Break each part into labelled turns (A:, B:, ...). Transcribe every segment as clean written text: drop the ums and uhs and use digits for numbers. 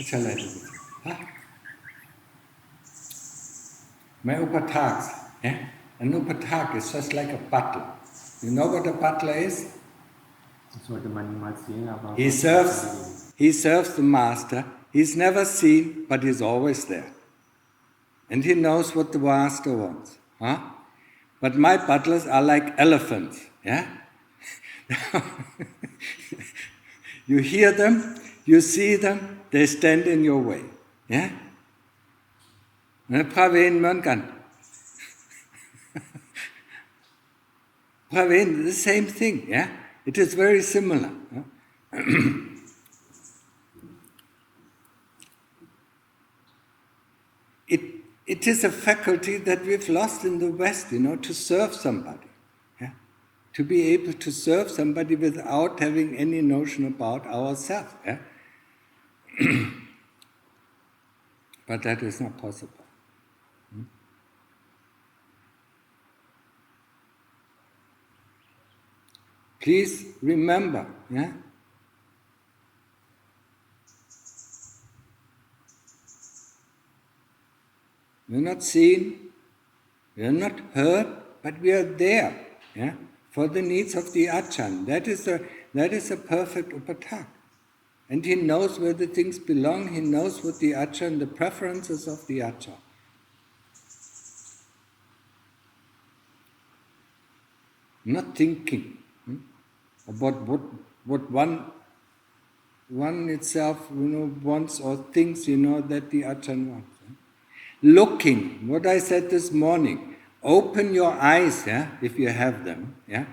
A: Huh? My upataks, yeah? An upatak is just like a butler. You know what a butler is? He serves the master. He's never seen, but he's always there. And he knows what the master wants. Huh? But my butlers are like elephants. Yeah? You hear them, you see them, they stand in your way. Yeah? พระเวรเหมือนกัน พระเวร the same thing. Yeah? It is very similar. It is a faculty that we've lost in the West, to serve somebody. Yeah? To be able to serve somebody without having any notion about ourselves. Yeah? But that is not possible. Please remember, yeah? We are not seen, we are not heard, but we are there, yeah? For the needs of the Ajahn. That is a perfect upatak. And he knows where the things belong, he knows what the Ajahn, the preferences of the Ajahn. Not thinking about what one itself wants or thinks that the Ajahn wants. Looking, what I said this morning, open your eyes, yeah, if you have them, yeah.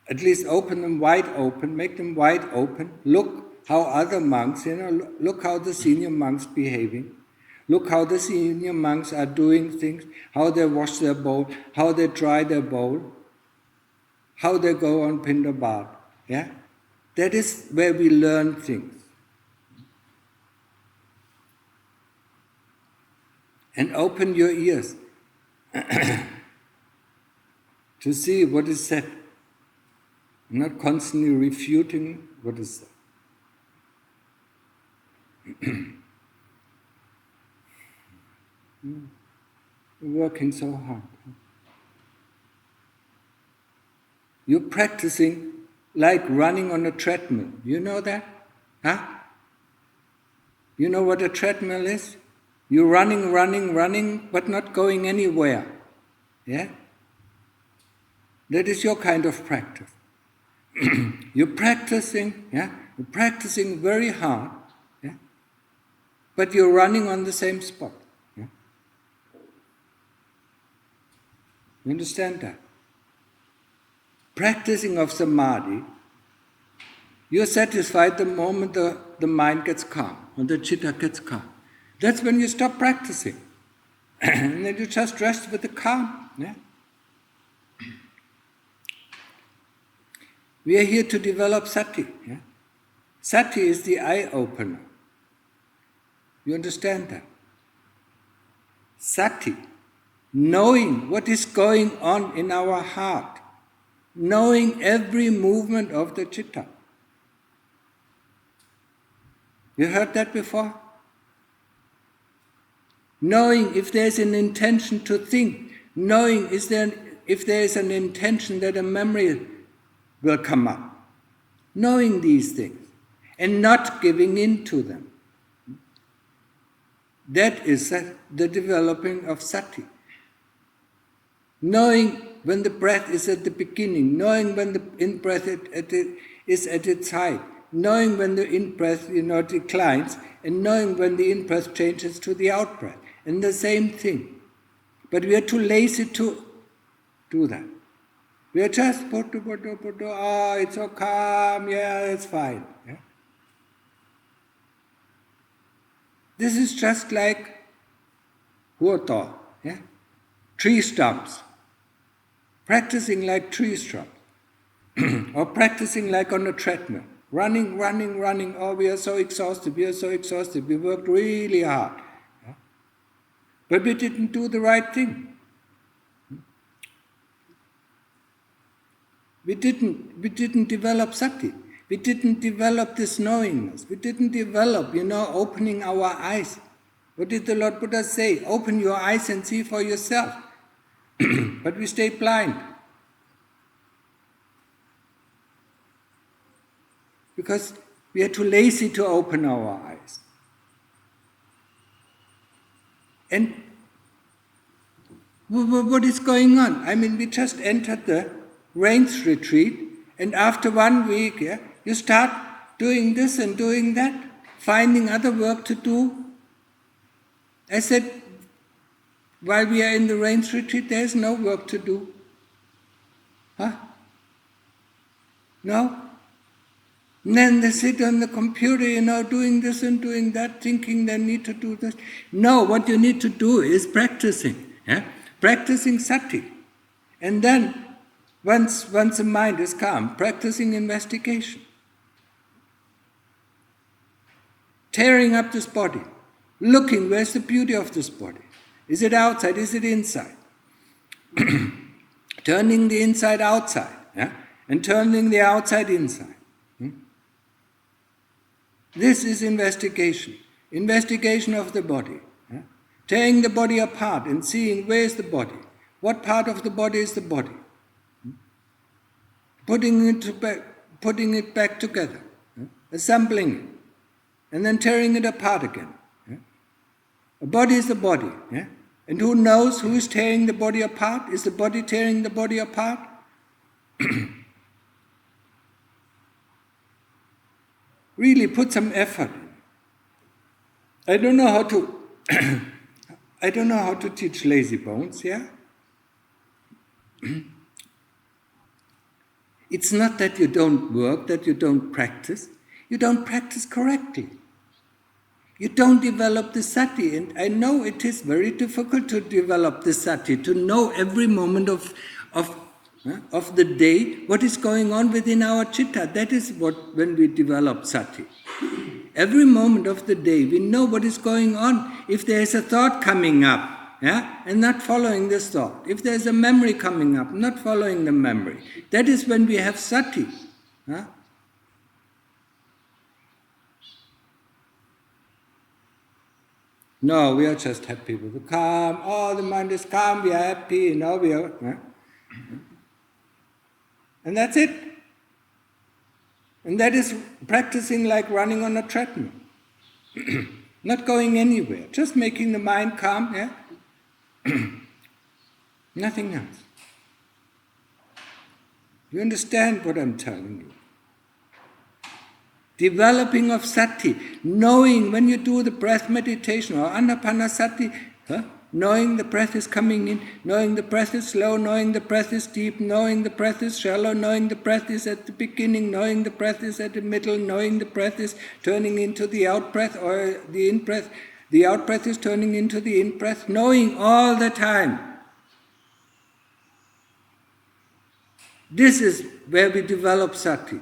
A: At least open them wide open, make them wide open. Look how other monks, look how the senior monks behaving. Look how the senior monks are doing things, how they wash their bowl, how they dry their bowl, how they go on Pindabat. Yeah? That is where we learn things. And open your ears to see what is said, not constantly refuting what is said. We're working so hard. You're practicing like running on a treadmill. You know that? Huh? You know what a treadmill is? You're running, but not going anywhere. Yeah? That is your kind of practice. You're practicing, yeah? You're practicing very hard, yeah? But you're running on the same spot. Yeah? You understand that? Practicing of samadhi, you're satisfied the moment the mind gets calm, or the chitta gets calm. That's when you stop practicing. And then you just rest with the calm. Yeah? We are here to develop sati. Yeah? Sati is the eye-opener. You understand that? Sati, knowing what is going on in our heart, knowing every movement of the chitta. You heard that before? Knowing if there is an intention to think, knowing if there is an intention that a memory will come up. Knowing these things and not giving in to them. That is the developing of sati. Knowing when the breath is at the beginning, knowing when the in-breath is at its height, knowing when the in-breath declines, and knowing when the in-breath changes to the out-breath. And the same thing. But we are too lazy to do that. We are just, it's so calm, yeah, it's fine. Yeah? This is just like huoto, yeah? Tree stumps. Practicing like tree stumps. Or practicing like on a treadmill. Running. Oh, we are so exhausted. We worked really hard. Yeah? But we didn't do the right thing. We didn't develop sati. We didn't develop this knowingness. We didn't develop, opening our eyes. What did the Lord Buddha say? Open your eyes and see for yourself. But we stay blind. Because we are too lazy to open our eyes. And what is going on? We just entered the rains retreat, and after 1 week, you start doing this and doing that, finding other work to do. I said, while we are in the rains retreat, there's no work to do. Huh? No? And then they sit on the computer, doing this and doing that, thinking they need to do this. No, what you need to do is practicing. Practicing sati. And then, once the mind is calm, practicing investigation. Tearing up this body. Looking, where's the beauty of this body? Is it outside? Is it inside? Turning the inside outside. And turning the outside inside. This is investigation. Investigation of the body. Tearing the body apart and seeing where is the body. What part of the body is the body? Putting it back together. Assembling it. And then tearing it apart again. A body is the body. And who knows who is tearing the body apart? Is the body tearing the body apart? Really put some effort. I don't know how to teach lazy bones, It's not that you don't work, that you don't practice. You don't practice correctly. You don't develop the sati. And I know it is very difficult to develop the sati, to know every moment of the day what is going on within our chitta. That is when we develop sati. Every moment of the day we know what is going on. If there is a thought coming up, and not following this thought. If there is a memory coming up, not following the memory. That is when we have sati. No, we are just happy with the calm. Oh, the mind is calm, we are happy, we are... And that's it. And that is practicing like running on a treadmill. Not going anywhere, just making the mind calm, Nothing else. You understand what I'm telling you? Developing of sati, knowing when you do the breath meditation or anapanasati, knowing the breath is coming in, knowing the breath is slow, knowing the breath is deep, knowing the breath is shallow, knowing the breath is at the beginning, knowing the breath is at the middle, knowing the breath is turning into the out-breath or the in-breath, the out-breath is turning into the in-breath, knowing all the time. This is where we develop sati.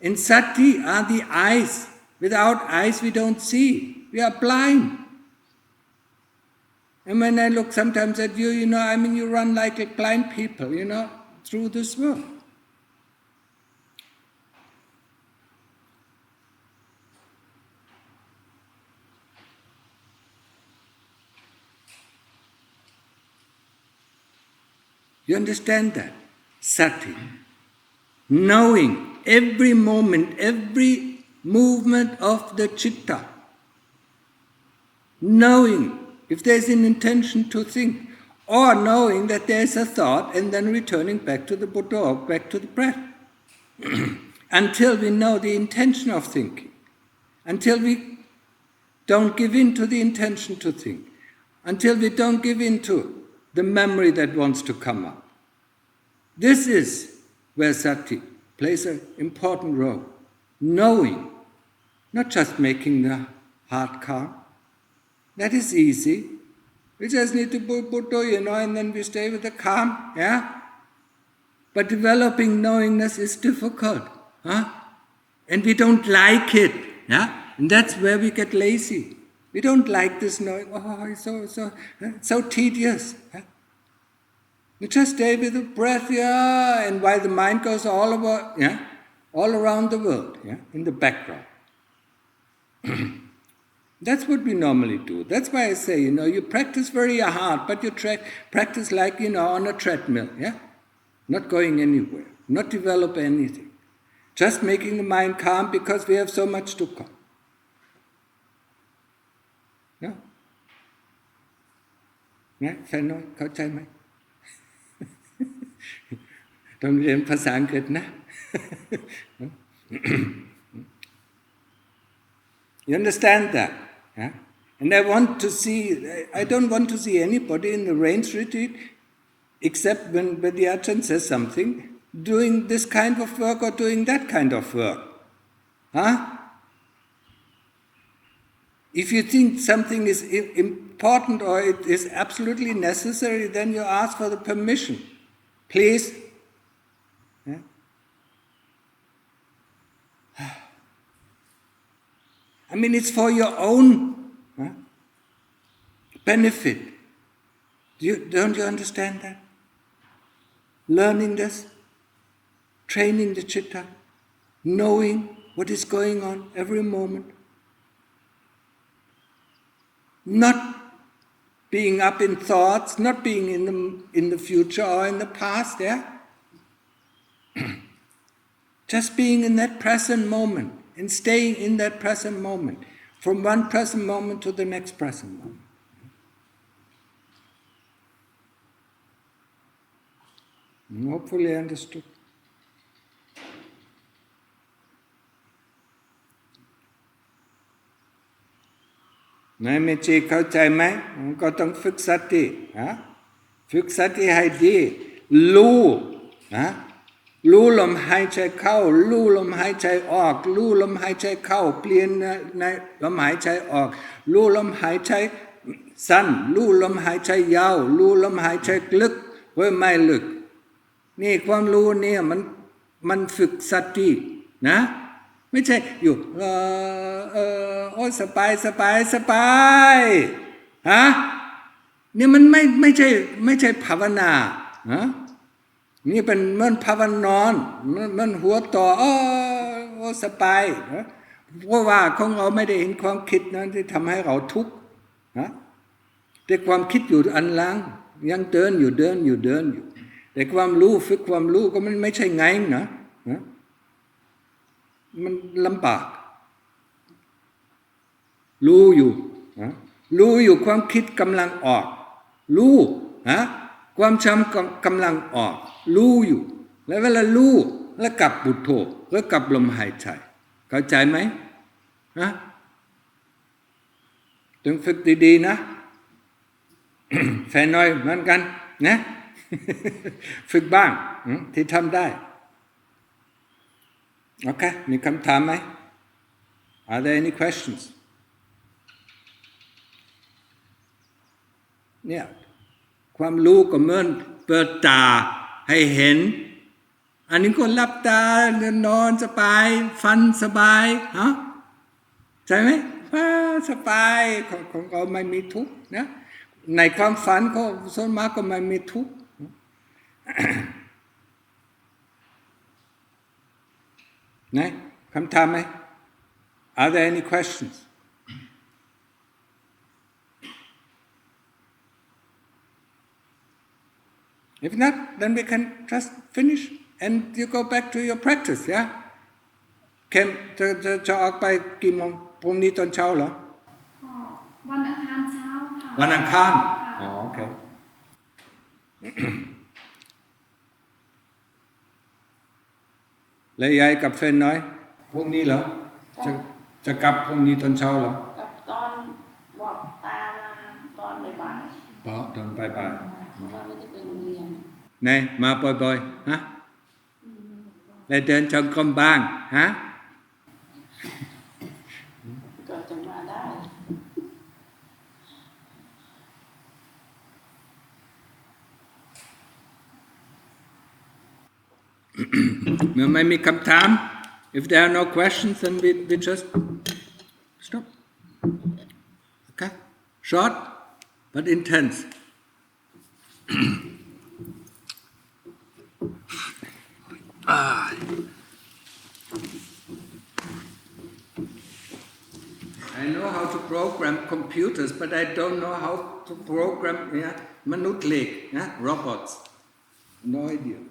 A: And sati are the eyes. Without eyes we don't see. We are blind. And when I look sometimes at you, you run like blind people, through this world. You understand that? Sati. Knowing every moment, every movement of the chitta. Knowing if there's an intention to think, or knowing that there's a thought and then returning back to the Buddha or back to the breath. Until we know the intention of thinking. Until we don't give in to the intention to think. Until we don't give in to the memory that wants to come up. This is where sati plays an important role. Knowing, not just making the heart calm. That is easy. We just need to put Buddha, and then we stay with the calm, But developing knowingness is difficult, And we don't like it, And that's where we get lazy. We don't like this knowing, it's so tedious, You just stay with the breath, and while the mind goes all over, all around the world, yeah, in the background. That's what we normally do. That's why I say, you practice very hard, but you practice like, on a treadmill, yeah? Not going anywhere, not develop anything. Just making the mind calm because we have so much to come. Yeah? นะแฟนน้อยเข้าใจไหม ต้องเรียนภาษาอังกฤษนะ You understand that? Yeah? And I don't want to see anybody in the range retreat except when the Ajahn says something, doing this kind of work or doing that kind of work. Huh? If you think something is important or it is absolutely necessary, then you ask for the permission. Please. Yeah? I mean, it's for your own benefit. Don't you understand that? Learning this, training the citta, knowing what is going on every moment. Not being up in thoughts, not being in the future or in the past, yeah? Just being in that present moment and staying in that present moment, from one present moment to the next present moment. Hopefully understood.ไม่จีเข้าใจไหมก็ต้องฝึกสติฝึกสติให้ดีรู้ลมหายใจเข้ารู้ลมหายใจออกรู้ลมหายใจเข้าเปลี่ยนในลมหายใจออกรู้ลมหายใจสั้นรู้ลมหายใจยาวรู้ลมหายใจลึกหรือไม่ลึกนี่ความรู้เนี่ยมันฝึกสตินะไม่ใช่อยู่โอ้สบายฮะนี่มันไม่ใช่ภาวนาฮะนี่เป็นเหมือนภาวนอนมันหัวต่อโอ้สบายเพราะว่าของเราไม่ได้เห็นความคิดนั้นที่ทำให้เราทุกข์นะแต่ความคิดอยู่อันหลังยังเดินอยู่แต่ความรู้ฝึกความรู้ก็มันไม่ใช่ง่ายนะมันลำบากรู้อยู่ความคิดกำลังออกรู้ความจำกำลังออกรู้อยู่แล้วเวลารู้แล้วกลับพุทโธแล้วกลับลมหายใจเข้าใจไหมต้องฝึกดีๆนะ แฟนน้อยเหมือนกันนะฝึกบ้างที่ทำได้โอเคมีคำถามไหม Are there any questions เนี่ยความรู้ก็เหมือนเปิดตาให้เห็นอันนี้ก็หลับตานอนสบายฝันสบายใช่ไหมสบายของเราไม่มีทุกข์นะในความฝันก็ส่วนมากก็ไม่มีทุกข์นะคำถามไหม Are there any questions If not then we can just finish and you go back to your practice yeah จะออกไปกี่โมงพรุ่งนี้ตอนเช้าเหรอ
B: วันอังคารเช้าค่ะ
A: วันอังคารโอเคแล้วยายกับแฟนน้อยพรุ่งนี้เหรอจะกลับพรุ่งนี้ตอนเช้าเหรอก
B: ลับตอนบอกตาตอนบ่าย
A: ตอนบ่าย
B: ว่าไม่ได้ไปโรงเรียน
A: ไหนมาบ่อยๆฮะแล้วเดินจงกรมบ้างฮะ
B: ก็จะมาได้
A: เมื่อไม่มีคำถาม if there are no questions then we just stop okay short but intense program computers, but I don't know how to program manut leg, robots. No idea.